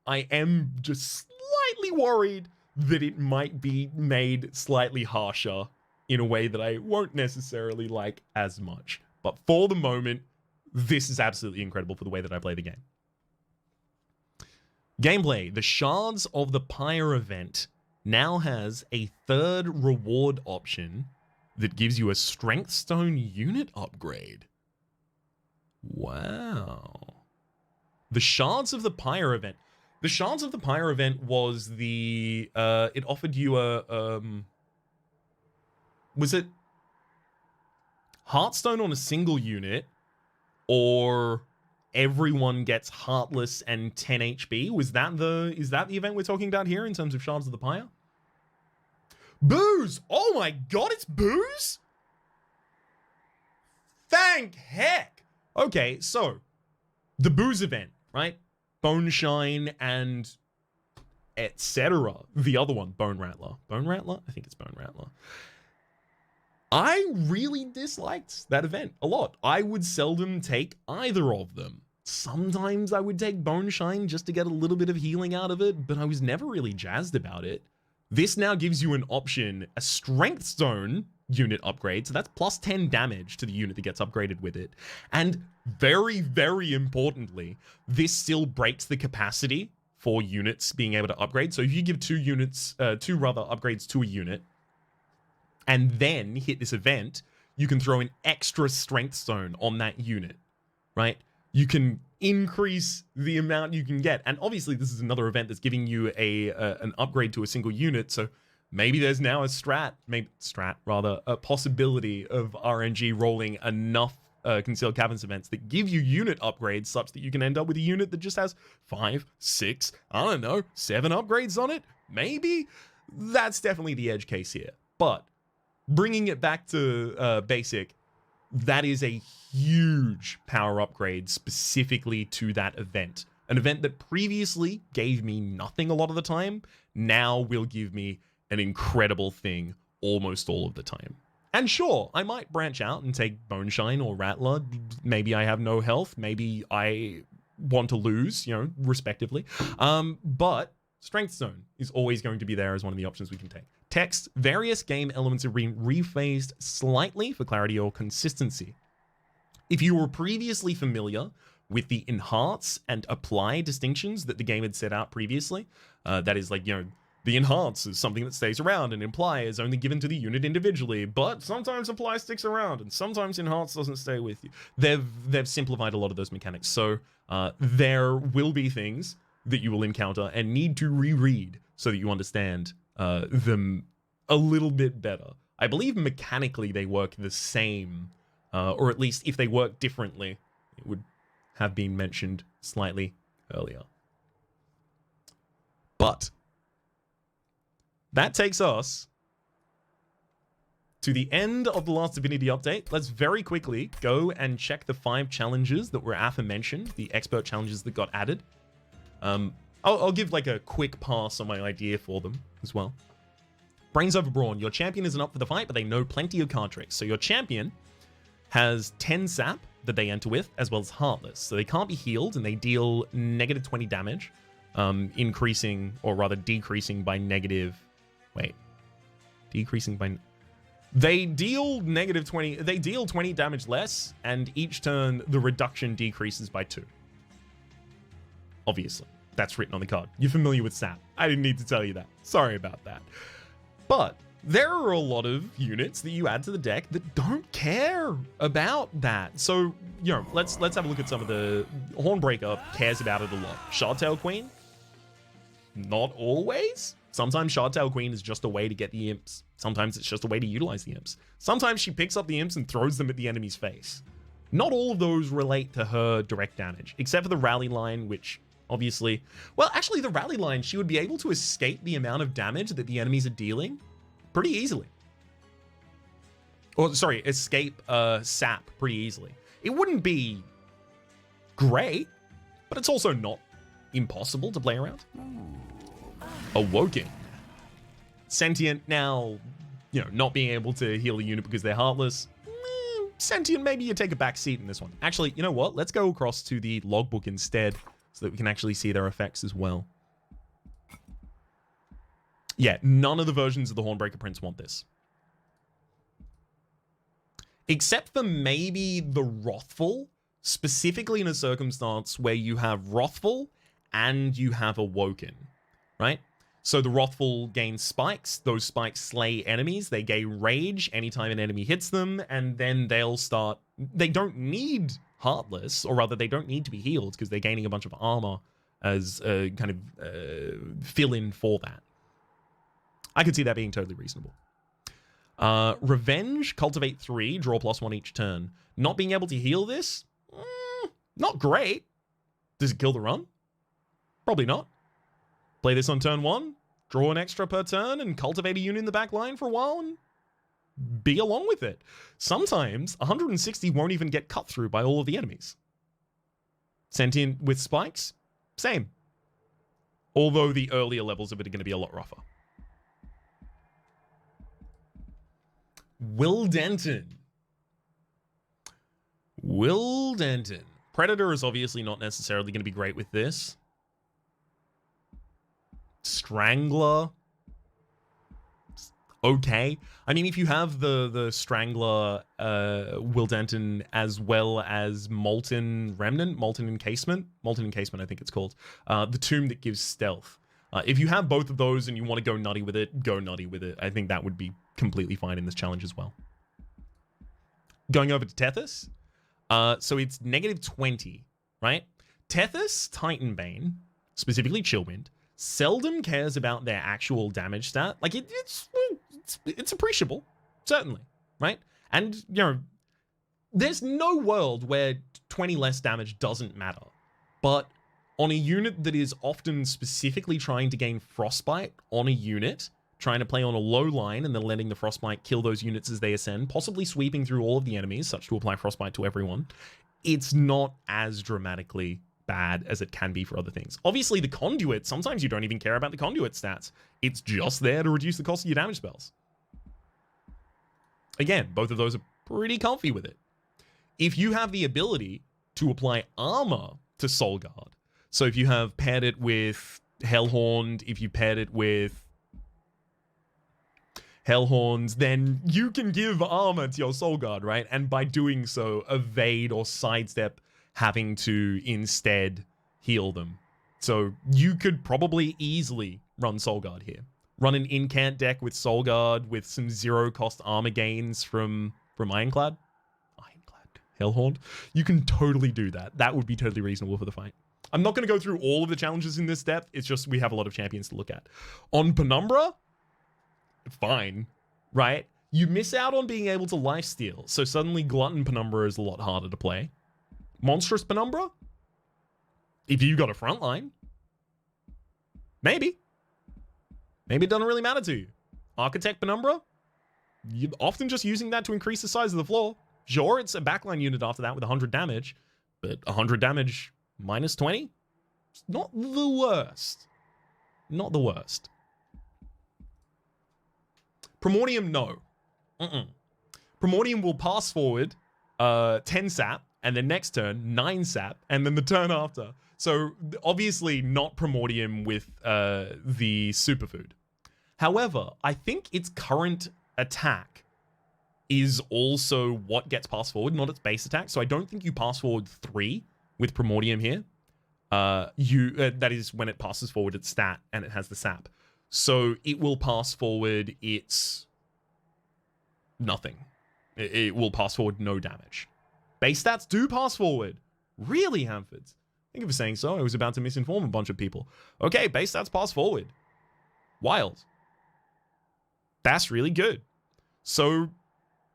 I am just slightly worried that it might be made slightly harsher in a way that I won't necessarily like as much. But for the moment, this is absolutely incredible for the way that I play the game. Gameplay. The Shards of the Pyre event now has a third reward option that gives you a Strength Stone unit upgrade. Wow. The Shards of the Pyre event. The Shards of the Pyre event was the, it offered you a, was it Heartstone on a single unit, or everyone gets Heartless and 10 HP? Is that the event we're talking about here in terms of Shards of the Pyre? Booze! Oh my god, it's booze? Thank heck! Okay, so, the booze event, right? Bone Shine and etc. The other one, Bone Rattler. Bone Rattler? I think it's Bone Rattler. I really disliked that event a lot. I would seldom take either of them. Sometimes I would take Bone Shine just to get a little bit of healing out of it, but I was never really jazzed about it. This now gives you an option, a Strength Stone unit upgrade, so that's plus 10 damage to the unit that gets upgraded with it. And very, very importantly, this still breaks the capacity for units being able to upgrade. So if you give two upgrades to a unit, and then hit this event, you can throw an extra Strength Stone on that unit, right? You can increase the amount you can get. And obviously this is another event that's giving you an upgrade to a single unit, so maybe there's now a possibility of RNG rolling enough Concealed Caverns events that give you unit upgrades such that you can end up with a unit that just has 5, 6, I don't know, 7 upgrades on it? Maybe? That's definitely the edge case here. But bringing it back to basic, that is a huge power upgrade specifically to that event. An event that previously gave me nothing a lot of the time, now will give me an incredible thing almost all of the time. And sure, I might branch out and take Bone Shine or Rattler. Maybe I have no health. Maybe I want to lose, you know, respectively. But Strength Stone is always going to be there as one of the options we can take. Text, various game elements have been rephased slightly for clarity or consistency. If you were previously familiar with the enhance and apply distinctions that the game had set out previously, that is like, you know, the enhance is something that stays around and imply is only given to the unit individually, but sometimes apply sticks around and sometimes enhance doesn't stay with you. They've simplified a lot of those mechanics. So there will be things that you will encounter and need to reread so that you understand them a little bit better. I believe mechanically they work the same, or at least if they work differently, it would have been mentioned slightly earlier. But that takes us to the end of the last Divinity update. Let's very quickly go and check the 5 challenges that were aforementioned, the expert challenges that got added. I'll give like a quick pass on my idea for them as well. Brains over Brawn. Your champion isn't up for the fight, but they know plenty of card tricks. So your champion has 10 sap that they enter with, as well as Heartless. So they can't be healed, and they deal negative 20 damage, increasing, or rather decreasing by negative... Wait. Decreasing by... They deal negative 20... They deal 20 damage less, and each turn, the reduction decreases by 2. Obviously. That's written on the card. You're familiar with sap. I didn't need to tell you that. Sorry about that. But there are a lot of units that you add to the deck that don't care about that. So, you know, let's have a look at some of the... Hornbreaker cares about it a lot. Shardtail Queen? Not always. Sometimes Shardtail Queen is just a way to get the imps. Sometimes it's just a way to utilize the imps. Sometimes she picks up the imps and throws them at the enemy's face. Not all of those relate to her direct damage, except for the rally line, which obviously... Well, actually, the rally line, she would be able to escape the amount of damage that the enemies are dealing pretty easily. Or, sorry, escape sap pretty easily. It wouldn't be great, but it's also not impossible to play around. Awoken. Sentient now, you know, not being able to heal the unit because they're heartless. Sentient, maybe you take a back seat in this one. Actually, you know what? Let's go across to the logbook instead so that we can actually see their effects as well. Yeah, none of the versions of the Hornbreaker Prince want this. Except for maybe the Wrathful, specifically in a circumstance where you have Wrathful and you have Awoken, right? So the Wrathful gain spikes. Those spikes slay enemies. They gain rage anytime an enemy hits them, and then they'll start... They don't need Heartless, or rather, they don't need to be healed because they're gaining a bunch of armor as a kind of fill-in for that. I could see that being totally reasonable. Revenge, cultivate 3, draw +1 each turn. Not being able to heal this? Not great. Does it kill the run? Probably not. Play this on turn 1, draw an extra per turn, and cultivate a unit in the back line for a while, and be along with it. Sometimes 160 won't even get cut through by all of the enemies. Sentient with spikes? Same. Although the earlier levels of it are going to be a lot rougher. Will Denton. Will Denton. Predator is obviously not necessarily going to be great with this. Strangler. Okay. I mean, if you have the Strangler, Will Denton, as well as Molten Remnant, Molten Encasement, I think it's called, the Tomb that gives stealth. If you have both of those and you want to go nutty with it, go nutty with it. I think that would be completely fine in this challenge as well. Going over to Tethys. So it's -20, right? Tethys, Titanbane, specifically Chillwind, seldom cares about their actual damage stat. Like, it's appreciable, certainly, right? And, you know, there's no world where 20 less damage doesn't matter. But on a unit that is often specifically trying to gain Frostbite on a unit, trying to play on a low line and then letting the Frostbite kill those units as they ascend, possibly sweeping through all of the enemies, such to apply Frostbite to everyone, it's not as dramatically bad as it can be for other things. Obviously, the Conduit, sometimes you don't even care about the Conduit stats. It's just there to reduce the cost of your damage spells. Again, both of those are pretty comfy with it. If you have the ability to apply armor to Soul Guard, so if you have paired it with Hellhorned, if you paired it with Hellhorns, then you can give armor to your Soul Guard, right? And by doing so, evade or sidestep having to instead heal them. So you could probably easily run Soul Guard here. Run an incant deck with Soul Guard with some 0-cost armor gains from Ironclad. Hellhorn. You can totally do that. That would be totally reasonable for the fight. I'm not going to go through all of the challenges in this depth. It's just we have a lot of champions to look at. On Penumbra, fine, right? You miss out on being able to lifesteal, so suddenly Glutton Penumbra is a lot harder to play. Monstrous Penumbra? If you've got a front line, maybe. Maybe it doesn't really matter to you. Architect Penumbra? You're often just using that to increase the size of the floor. Sure, it's a backline unit after that with 100 damage, but 100 damage minus 20? It's not the worst. Not the worst. Primordium, no. Primordium will pass forward 10 sap, and then next turn, 9 sap, and then the turn after. So, obviously not Primordium with the superfood. However, I think its current attack is also what gets passed forward, not its base attack. So I don't think you pass forward 3 with Primordium here. That is when it passes forward its stat and it has the sap. So it will pass forward its nothing. It will pass forward no damage. Base stats do pass forward. Really, Hamfords? Thank you for saying so. I was about to misinform a bunch of people. Okay, base stats pass forward. Wild. That's really good. So,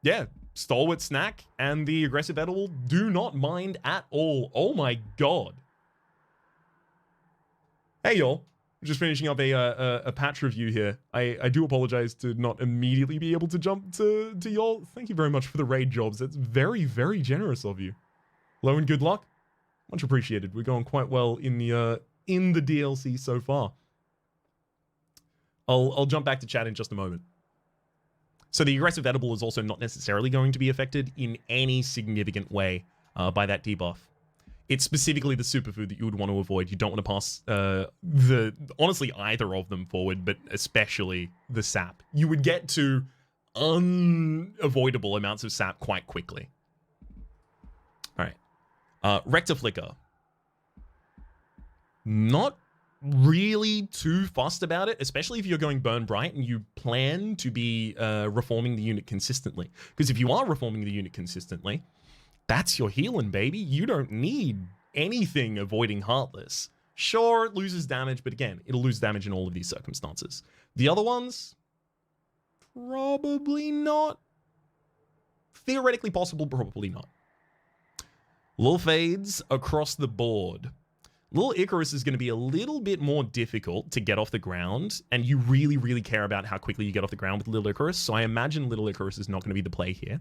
yeah, Stalwart Snack and the Aggressive Edible do not mind at all. Oh my god. Hey, y'all. Just finishing up a patch review here. I do apologize to not immediately be able to jump to y'all. Thank you very much for the raid jobs. That's very, very generous of you. Hello and good luck. Much appreciated. We're going quite well in the DLC so far. I'll jump back to chat in just a moment. So the aggressive edible is also not necessarily going to be affected in any significant way by that debuff. It's specifically the superfood that you would want to avoid. You don't want to pass honestly either of them forward, but especially the sap. You would get to unavoidable amounts of sap quite quickly. All right. Rector Flicker. Not really too fussed about it, especially if you're going Burn Bright and you plan to be reforming the unit consistently. Because if you are reforming the unit consistently, that's your healing, baby. You don't need anything avoiding Heartless. Sure, it loses damage, but again, it'll lose damage in all of these circumstances. The other ones, probably not. Theoretically possible, probably not. Lil Fades across the board. Lil Icarus is going to be a little bit more difficult to get off the ground, and you really, really care about how quickly you get off the ground with Lil Icarus, so I imagine Lil Icarus is not going to be the play here.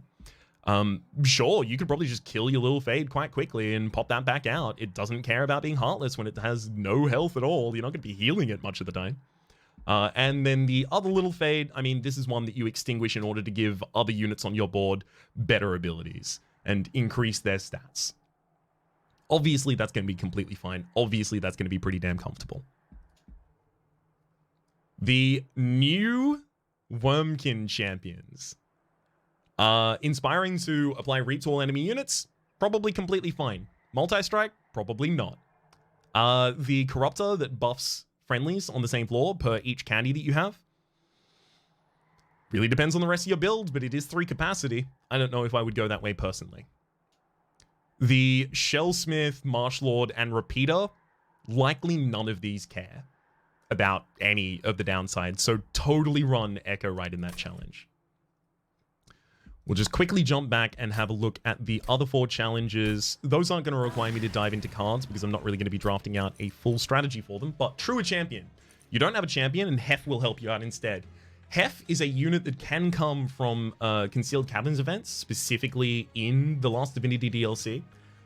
Sure, you could probably just kill your Lil Fade quite quickly and pop that back out. It doesn't care about being Heartless when it has no health at all. You're not going to be healing it much of the time. And then the other Lil Fade, I mean, this is one that you extinguish in order to give other units on your board better abilities and increase their stats. Obviously, that's going to be completely fine. Obviously, that's going to be pretty damn comfortable. The new Wormkin champions. Inspiring to apply Reap to all enemy units, probably completely fine. Multi-strike, probably not. The Corruptor that buffs friendlies on the same floor per each candy that you have. Really depends on the rest of your build, but it is 3 capacity. I don't know if I would go that way personally. The Shellsmith, Marshllord, and Repeater, likely none of these care about any of the downsides, so totally run Echo right in that challenge. We'll just quickly jump back and have a look at the other 4 challenges. Those aren't going to require me to dive into cards because I'm not really going to be drafting out a full strategy for them, but True a Champion. You don't have a champion and Hef will help you out instead. Hef is a unit that can come from Concealed Caverns events, specifically in the Last Divinity DLC.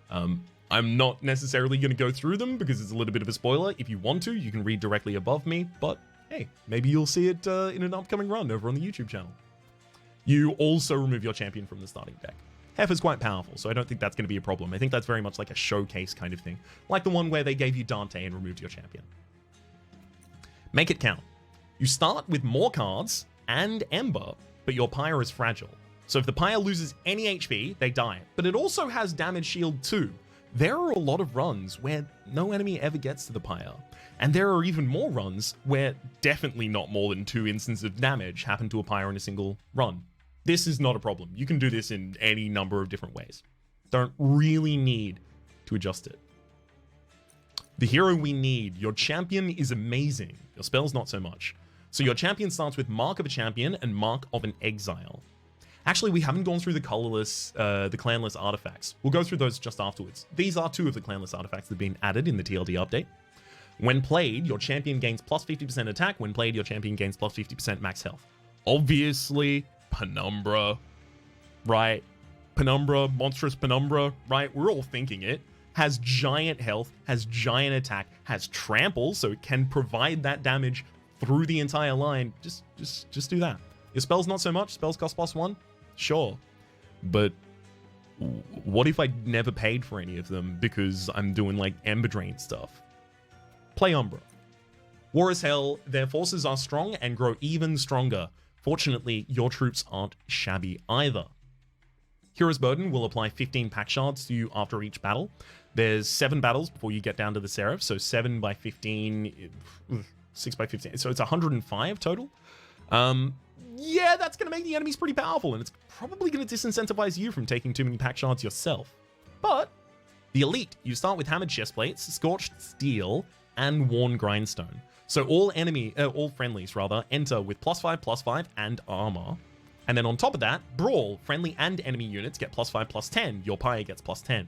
I'm not necessarily going to go through them because it's a little bit of a spoiler. If you want to, you can read directly above me, but hey, maybe you'll see it in an upcoming run over on the YouTube channel. You also remove your champion from the starting deck. Hef is quite powerful, so I don't think that's going to be a problem. I think that's very much like a showcase kind of thing, like the one where they gave you Dante and removed your champion. Make it count. You start with more cards and Ember, but your Pyre is fragile. So if the Pyre loses any HP, they die. But it also has damage shield too. There are a lot of runs where no enemy ever gets to the Pyre. And there are even more runs where definitely not more than 2 instances of damage happen to a Pyre in a single run. This is not a problem. You can do this in any number of different ways. Don't really need to adjust it. The hero we need. Your champion is amazing. Your spells not so much. So your champion starts with Mark of a Champion and Mark of an Exile. Actually, we haven't gone through the colorless, the clanless artifacts. We'll go through those just afterwards. These are 2 of the clanless artifacts that have been added in the TLD update. When played, your champion gains plus 50% attack. When played, your champion gains plus 50% max health. Obviously, Penumbra, right? Penumbra, monstrous Penumbra, right? We're all thinking it. Has giant health, has giant attack, has trample, so it can provide that damage through the entire line. Just do that. Your spells not so much. Spells cost +1. Sure. But what if I never paid for any of them because I'm doing like Ember Drain stuff? Play Umbra. War as Hell. Their forces are strong and grow even stronger. Fortunately, your troops aren't shabby either. Hero's Burden will apply 15 pack shards to you after each battle. There's 7 battles before you get down to the Seraph, so 7 by 15, 6 by 15, so it's 105 total. Yeah, that's going to make the enemies pretty powerful, and it's probably going to disincentivize you from taking too many pack shards yourself. But the Elite, you start with Hammered Chestplates, Scorched Steel, and Worn Grindstone. So all friendlies enter with +5/+5 and armor. And then on top of that, Brawl, friendly and enemy units get +5/+10. Your Pyre gets +10.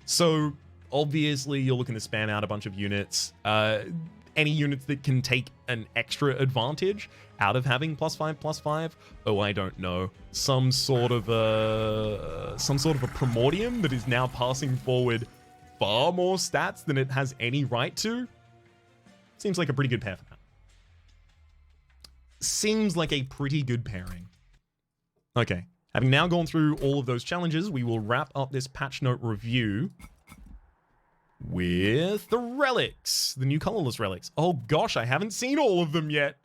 So obviously you're looking to spam out a bunch of units. Any units that can take an extra advantage out of having +5/+5. Oh, I don't know. Some sort of a Primordium that is now passing forward far more stats than it has any right to. Seems like a pretty good pair for that. Seems like a pretty good pairing. Okay. Having now gone through all of those challenges, we will wrap up this patch note review with the relics, the new Colourless relics. Oh gosh, I haven't seen all of them yet.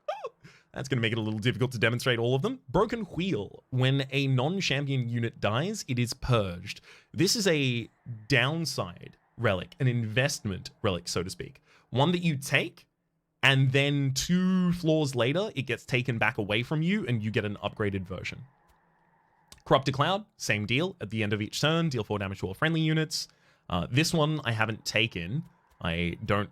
That's going to make it a little difficult to demonstrate all of them. Broken Wheel. When a non-champion unit dies, it is purged. This is a downside relic, an investment relic, so to speak. One that you take, and then 2 floors later, it gets taken back away from you, and you get an upgraded version. Corrupted Cloud, same deal. At the end of each turn, deal 4 damage to all friendly units. This one I haven't taken. I don't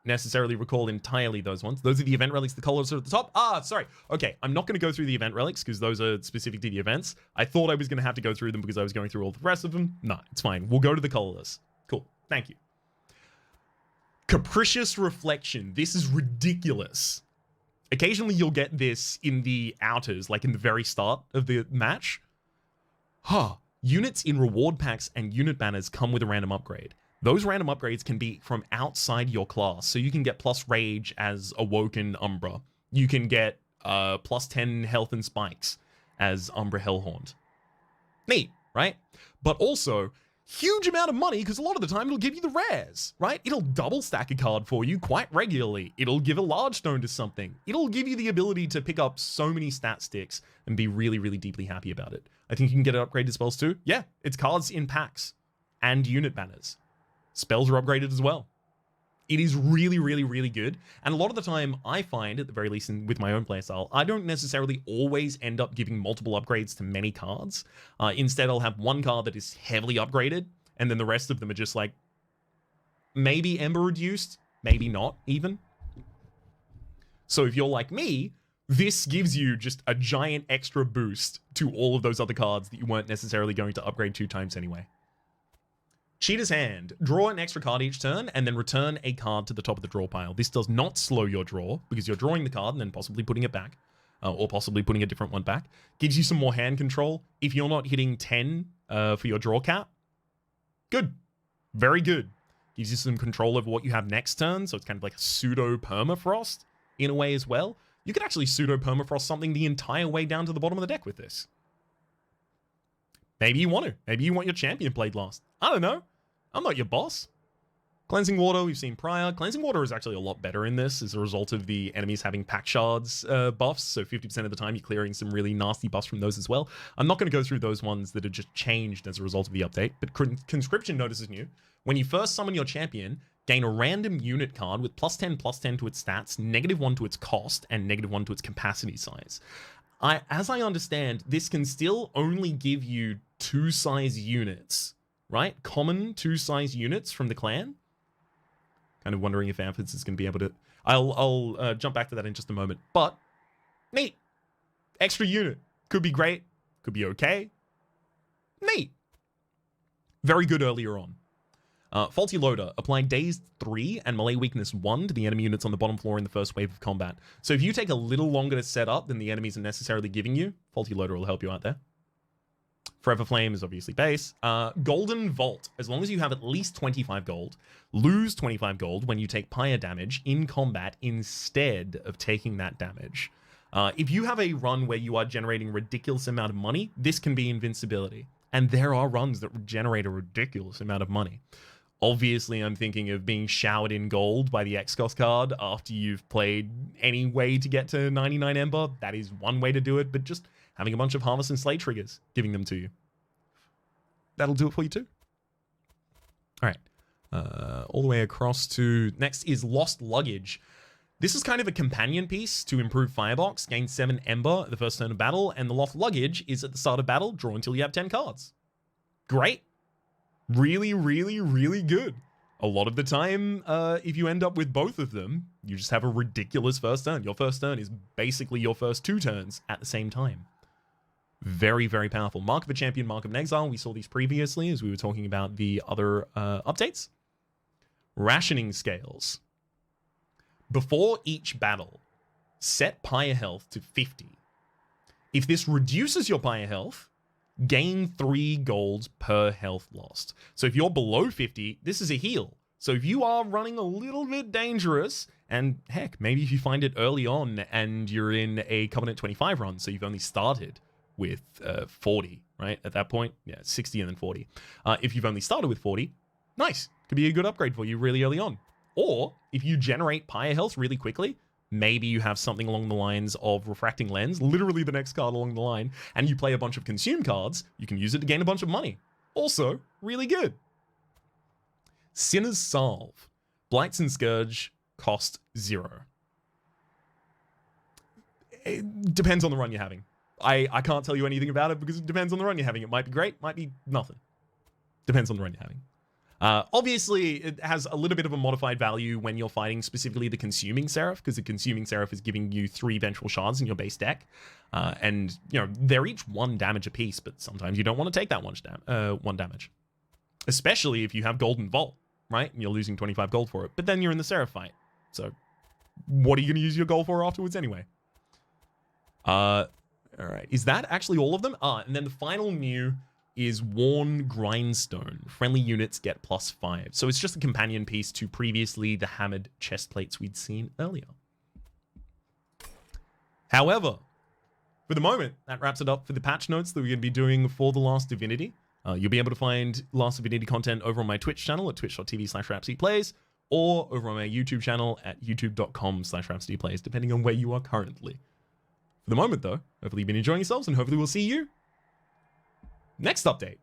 necessarily recall entirely those ones. Those are the event relics. The colors are at the top. Sorry. Okay, I'm not going to go through the event relics because those are specific to the events. I thought I was going to have to go through them because I was going through all the rest of them. No, it's fine. We'll go to the colorless. Cool. Thank you. Capricious Reflection. This is ridiculous. Occasionally you'll get this in the outers, like in the very start of the match. Units in reward packs and unit banners come with a random upgrade. Those random upgrades can be from outside your class. So you can get plus rage as Awoken Umbra. You can get plus 10 health and spikes as Umbra Hellhaunt. Neat, right? But also, huge amount of money because a lot of the time it'll give you the rares, right? It'll double stack a card for you quite regularly. It'll give a large stone to something. It'll give you the ability to pick up so many stat sticks and be really, really deeply happy about it. I think you can get upgraded spells too. Yeah, it's cards in packs and unit banners. Spells are upgraded as well. It is really, really, really good. And a lot of the time, I find, at the very least with my own playstyle, I don't necessarily always end up giving multiple upgrades to many cards. Instead, I'll have one card that is heavily upgraded, and then the rest of them are just like, maybe Ember reduced, maybe not even. So if you're like me, this gives you just a giant extra boost to all of those other cards that you weren't necessarily going to upgrade 2 times anyway. Cheater's Hand. Draw an extra card each turn and then return a card to the top of the draw pile. This does not slow your draw because you're drawing the card and then possibly putting it back or possibly putting a different one back. Gives you some more hand control. If you're not hitting 10 for your draw cap, good. Very good. Gives you some control over what you have next turn. So it's kind of like a pseudo permafrost in a way as well. You could actually pseudo permafrost something the entire way down to the bottom of the deck with this. Maybe you want to. Maybe you want your champion played last. I don't know. I'm not your boss. Cleansing Water, we've seen prior. Cleansing Water is actually a lot better in this as a result of the enemies having pack shards buffs, so 50% of the time you're clearing some really nasty buffs from those as well. I'm not going to go through those ones that are just changed as a result of the update, but Conscription Notice is new. When you first summon your champion, gain a random unit card with +10/+10 to its stats, -1 to its cost, and -1 to its capacity size. As I understand, this can still only give you 2 size units, right? Common 2 size units from the clan. Kind of wondering if Amphits is going to be able to... I'll jump back to that in just a moment. But, neat. Extra unit. Could be great. Could be okay. Neat. Very good earlier on. Faulty Loader. Apply Dazed 3 and Melee Weakness 1 to the enemy units on the bottom floor in the first wave of combat. So if you take a little longer to set up than the enemies are necessarily giving you, Faulty Loader will help you out there. Forever Flame is obviously base. Golden Vault. As long as you have at least 25 gold, lose 25 gold when you take pyre damage in combat instead of taking that damage. If you have a run where you are generating a ridiculous amount of money, this can be invincibility. And there are runs that generate a ridiculous amount of money. Obviously, I'm thinking of being showered in gold by the X-Cost card after you've played any way to get to 99 Ember. That is one way to do it, but just having a bunch of Harvest and Slay triggers, giving them to you. That'll do it for you too. All right. All the way across to... Next is Lost Luggage. This is kind of a companion piece to improve Firebox. Gain 7 Ember at the first turn of battle, and the Lost Luggage is at the start of battle. Draw until you have 10 cards. Great. Really, really, really good. A lot of the time, if you end up with both of them, you just have a ridiculous first turn. Your first turn is basically your first 2 turns at the same time. Very, very powerful. Mark of a Champion, Mark of an Exile. We saw these previously as we were talking about the other updates. Rationing Scales. Before each battle, set pyre health to 50. If this reduces your pyre health, gain 3 gold per health lost. So if you're below 50, this is a heal. So if you are running a little bit dangerous, and heck, maybe if you find it early on and you're in a Covenant 25 run, so you've only started with 40, right? At that point, yeah, 60 and then 40. If you've only started with 40, nice. Could be a good upgrade for you really early on. Or if you generate Pyre Health really quickly, maybe you have something along the lines of Refracting Lens, literally the next card along the line, and you play a bunch of Consume cards, you can use it to gain a bunch of money. Also, really good. Sinner's Salve. Blights and Scourge cost 0. It depends on the run you're having. I can't tell you anything about it because it depends on the run you're having. It might be great, might be nothing. Depends on the run you're having. Obviously, it has a little bit of a modified value when you're fighting specifically the Consuming Seraph, because the Consuming Seraph is giving you 3 Vengeful Shards in your base deck. And, you know, they're each 1 damage apiece, but sometimes you don't want to take that 1 damage. Especially if you have Golden Vault, right? And you're losing 25 gold for it. But then you're in the Seraph fight. So, what are you going to use your gold for afterwards anyway? Alright. Is that actually all of them? And then the final new is Worn Grindstone. Friendly units get +5. So it's just a companion piece to previously the hammered chest plates we'd seen earlier. However, for the moment, that wraps it up for the patch notes that we're going to be doing for The Last Divinity. You'll be able to find Last Divinity content over on my Twitch channel at twitch.tv/RhapsodyPlays or over on my YouTube channel at youtube.com/RhapsodyPlays, depending on where you are currently. For the moment, though, hopefully you've been enjoying yourselves, and hopefully we'll see you next update.